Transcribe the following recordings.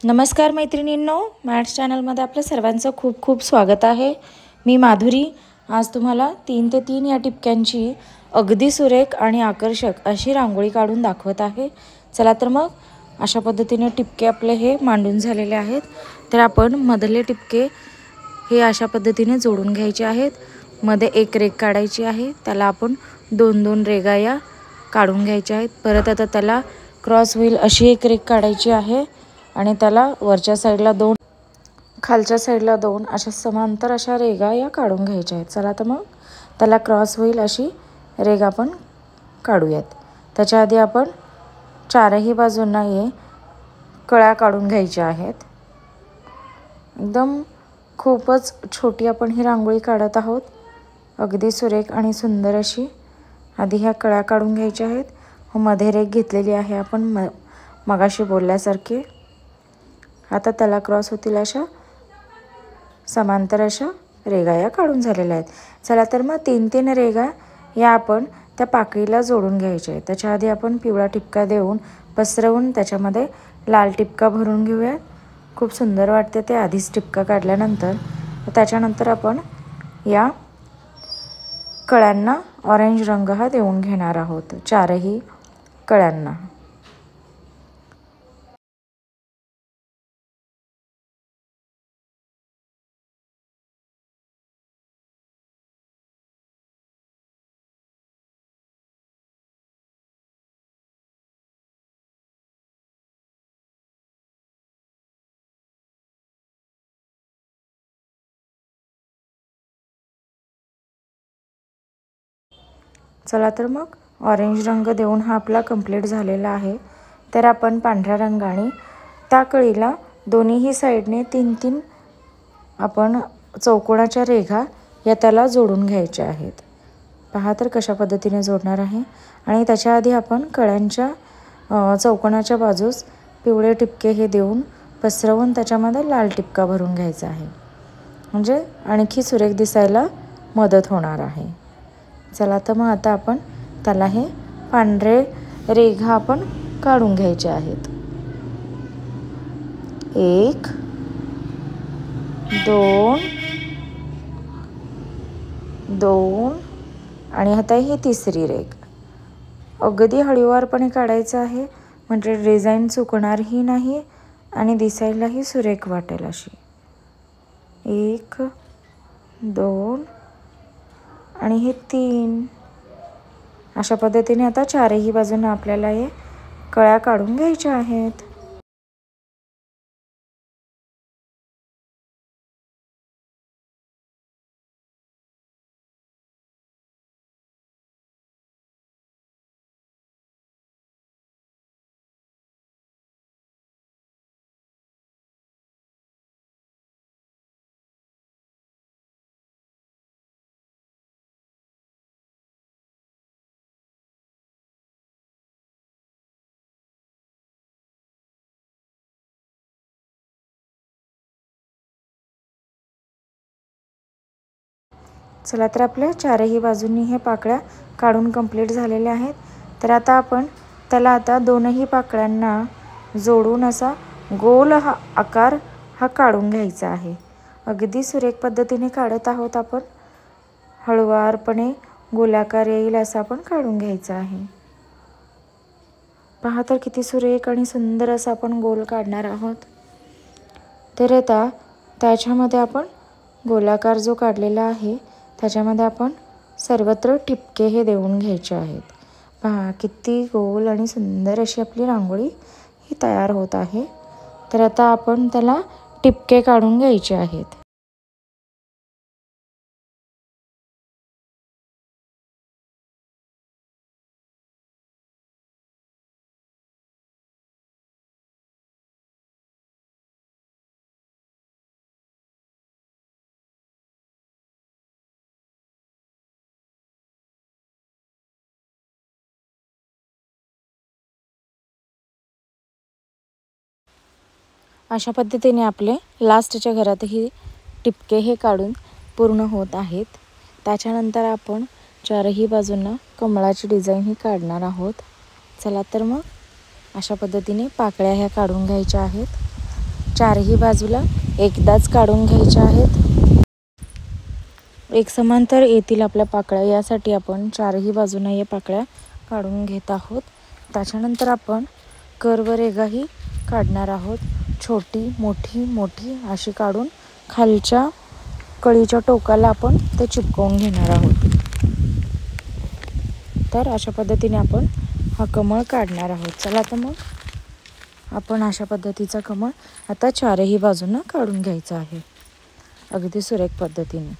नमस्कार मैत्रिणींनो, मॅथ्स चॅनलमध्ये आपल्या सर्वांचं खूप खूप स्वागत आहे। मी माधुरी आज तुम्हाला 3 ते 3 या टिपक्यांची अगदी सुरेख आणि आकर्षक अशी रांगोळी काढून दाखवत आहे। चला तर मग अशा पद्धतीने टिपके आपले हे मांडून झालेले आहेत। तर आपण मधले टिपके हे अशा पद्धतीने जोडून घ्यायचे आहेत। मध्ये एक रेघ काढायची आहे, त्याला आपण 2-2 रेघा या काढून घ्यायच्या आहेत। परत आता त्याला क्रॉस होईल अशी एक रेघ काढायची आहे आणि त्याला वरच्या साईडला 2 खालच्या साईडला 2 अशा समांतर अशा रेघा या काढून घ्यायच्या आहेत। चला तर मग त्याला क्रॉस होईल अशी रेघ आपण काढूयात। त्याच्या आधी आपण चारही बाजूंना हे कळ्या काढून घ्यायच्या आहेत। एकदम खूपच छोटी आपण ही रांगोळी काढत आहोत, अगदी सुरेख आणि सुंदर अशी। आधी ह्या कळ्या काढून घ्यायच्या आहेत। मध्ये रेघ घेतलेली आहे आपण मगाशी बोलल्यासारखे। आता त्याला क्रॉस होतील अशा समांतर अशा रेघा या काढून झालेल्या आहेत। चला तर मग 3-3 रेघा या आपण त्या पाकळीला जोडून घ्यायच्या आहेत। त्याच्या आधी आपण पिवळा टिपका देऊन पसरवून त्याच्यामध्ये लाल टिपका भरून घेऊया। खूप सुंदर वाटते ते आधीच टिपका काढल्यानंतर। त्याच्यानंतर आपण या कळ्यांना ऑरेंज रंग हा देऊन घेणार आहोत, चारही कळ्यांना। चला तर मग ऑरेंज रंग देऊन हा आपला कंप्लीट झालेला आहे। तर आपण पांढऱ्या रंगाने त्या कळीला दोन्हीही साईडने 3-3 आपण चौकोनाच्या रेघा या त्याला जोडून घ्यायच्या आहेत। पहा तर कशा पद्धतीने जोडणार आहे। आणि त्याच्या आधी आपण कळ्यांच्या चौकोनाच्या बाजूस पिवळे टिपके हे देऊन पसरवून त्याच्यामध्ये लाल टिपका भरून घ्यायचा आहे, म्हणजे आणखी सुरेख दिसायला मदत होणार आहे। चला तर मग आता आपण त्याला हे पांढरे रेघा आपण काढून घ्यायचे आहेत। 1 2 आणि आता ही तिसरी रेघ। अगदी हळूवारपणे काढायचं आहे, म्हणजे डिझाईन चुकणारही नाही आणि दिसायलाही सुरेख वाटेल अशी। 1 2 आणि हे 3 अशा पद्धतीने आता चारही बाजूंना आपल्याला हे कळ्या काढून घ्यायच्या आहेत। चला तर आपल्या चारही बाजूंनी हे पाकळ्या काढून कंप्लीट झालेल्या आहेत। तर आता आपण त्याला आता दोनही पाकळ्यांना जोडून असा गोल हा आकार हा काढून घ्यायचा आहे। अगदी सुरेख पद्धतीने काढत आहोत आपण, हळूवारपणे गोलाकार येईल असं आपण काढून घ्यायचं आहे। पहा तर किती सुरेख आणि सुंदर असं आपण गोल काढणार आहोत। तर आता त्याच्यामध्ये आपण गोलाकार जो काढलेला आहे त्याच्यामध्ये आपण सर्वत्र टिपके हे देऊन घ्यायचे आहेत। पहा किती गोल आणि सुंदर अशी आपली रांगोळी ही तयार होत आहे। तर आता आपण त्याला टिपके काढून घ्यायचे आहेत। अशा पद्धतीने आपले लास्टच्या घरातही टिपके हे काढून पूर्ण होत आहेत। त्याच्यानंतर आपण चारही बाजूंना कमळाची डिझाईन ही काढणार आहोत। चला तर मग अशा पद्धतीने पाकळ्या ह्या काढून घ्यायच्या आहेत। चारही बाजूला एकदाच काढून घ्यायच्या आहेत। एक समांतर येतील आपल्या पाकळ्या, यासाठी आपण चारही बाजूना या पाकळ्या काढून घेत आहोत। त्याच्यानंतर आपण कर्व रेघाही काढणार आहोत, छोटी मोठी मोठी अशी काढून खालच्या कळीच्या टोकाला आपण ते चिपकवून घेणार आहोत। तर अशा पद्धतीने आपण हा कमळ काढणार आहोत। चला तर मग आपण अशा पद्धतीचा कमळ आता चारही बाजूंना काढून घ्यायचा आहे अगदी सुरेख पद्धतीने।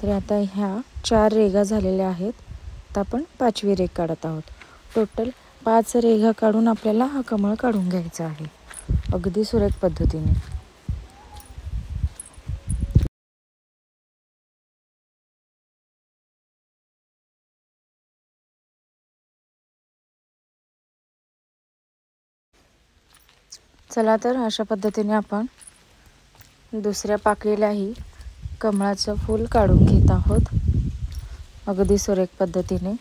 तर आता ह्या 4 रेघा झालेल्या आहेत, तर आपण 5वी रेघ काढत आहोत। टोटल 5 रेघा काढून आपल्याला हा कमळ काढून घ्यायचा आहे अगदी सुरेख पद्धतीने। चला तर अशा पद्धतीने आपण दुसऱ्या पाकळीलाही कमळाचं फूल काढून घेत आहोत अगदी सुरेख पद्धतीने।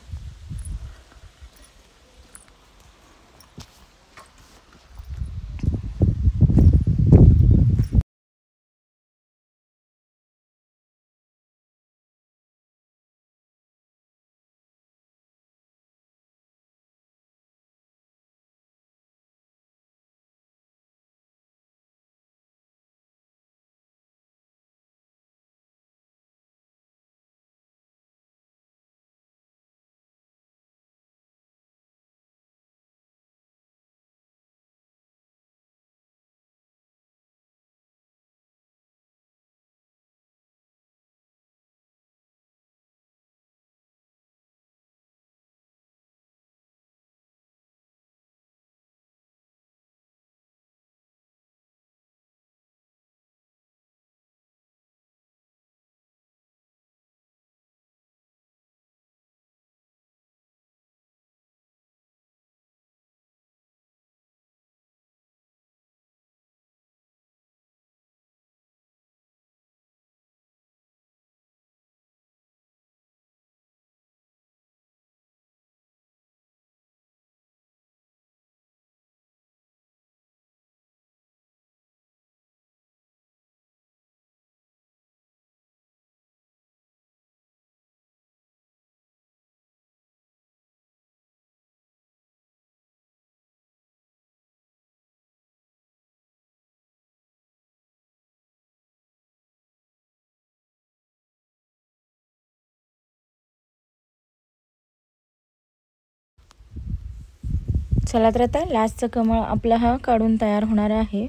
चला तर आता लास्टचं कमळ आपला हा काढून तयार होणार आहे।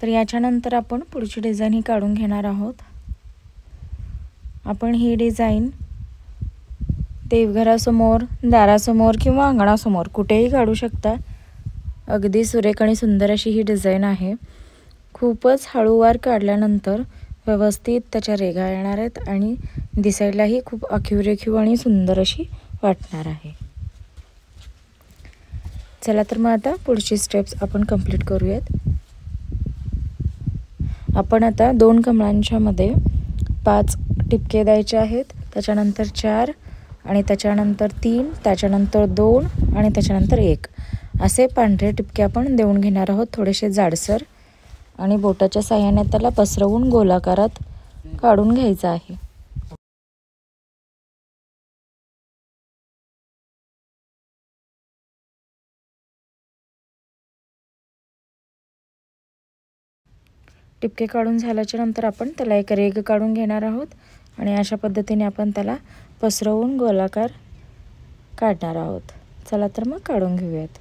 तर याच्यानंतर आपण पुढची डिझाईन ही काढून घेणार आहोत। आपण ही डिझाईन देवघरासमोर, दारासमोर किंवा अंगणासमोर कुठेही काढू शकता। अगदी सुरेख आणि सुंदर अशी ही डिझाईन आहे। खूपच हळूवार काढल्यानंतर व्यवस्थित त्याच्या रेघा येणार आहेत आणि दिसायलाही खूप आखीव रेखीव आणि सुंदर अशी वाटणार आहे। चला तर मग आता पुढची स्टेप्स आपण कंप्लीट करूयात। आपण आता 2 कमळांच्या मध्ये 5 टिपके द्यायचे आहेत, त्याच्यानंतर 4 आणि त्याच्यानंतर 3, त्याच्यानंतर 2 आणि त्याच्यानंतर 1 असे पांढरे टिपके आपण देऊन घेणार आहोत, थोडेसे जाडसर, आणि बोटाच्या साहाय्याने त्याला पसरवून गोलाकारात काढून घ्यायचा आहे। टिपके काढून झाल्याच्या नंतर आपण त्याला एक रेघ काढून घेणार आहोत आणि अशा पद्धतीने आपण त्याला पसरवून गोलाकार काढणार आहोत। चला तर मग काढून घेऊयात।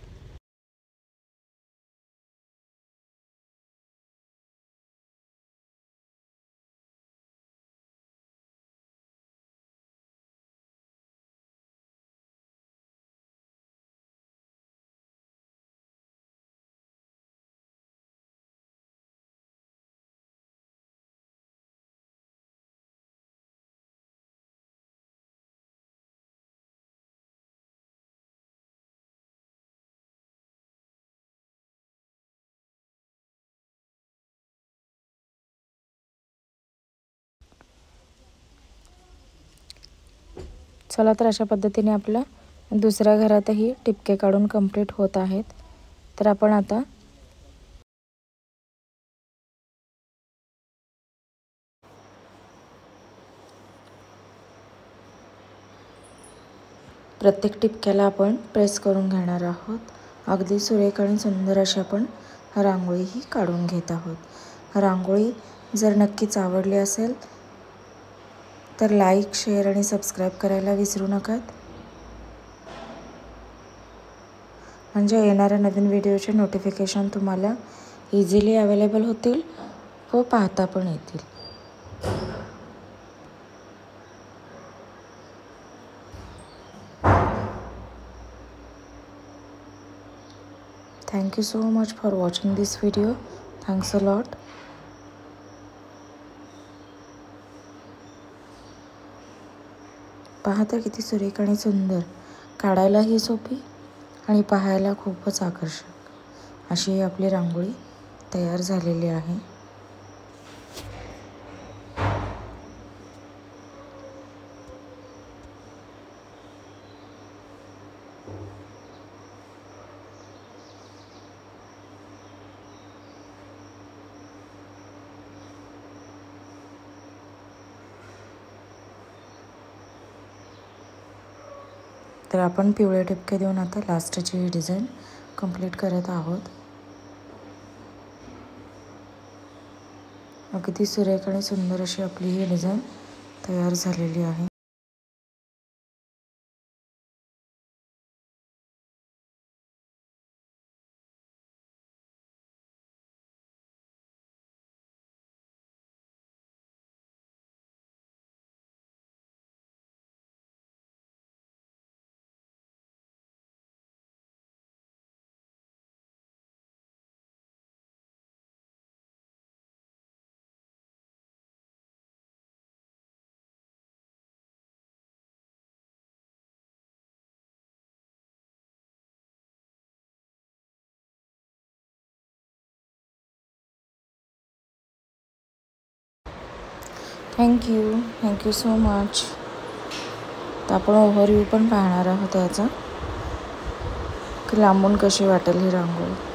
चला तर अशा पद्धतीने आपला दुसऱ्या घरातही टिपके काढून कंप्लीट होत आहेत। तर आपण आता प्रत्येक टिपक्याला आपण प्रेस करून घेणार आहोत. अगदी सुरेख आणि सुंदर अशी आपण रांगोळी ही काढून घेत आहोत. रांगोळी जर नक्कीच आवडली असेल तर लाईक, शेअर आणि सबस्क्राईब करायला विसरू नका, म्हणजे येणाऱ्या नवीन व्हिडिओचे नोटिफिकेशन तुम्हाला इझिली अवेलेबल होतील व पाहता पण येतील. Thank you so much for watching this video. Thanks a lot. पाहता किती सुरेख आणि सुंदर, काढायलाही सोपी आणि पाहायला खूपच आकर्षक अशी आपली रांगोळी तयार झालेली आहे. तर आपण पिवळे टिपके देऊन आता लास्टची ही डिझाईन कंप्लीट करत आहोत. अगदी सुरेख आणि सुंदर अशी आपली ही डिझाईन तयार झालेली आहे. Thank you so much. तर आपण ओव्हरव्ह्यू पण पाहणार आहोत याचा, की लांबून कशी वाटेल ही रांगोळी.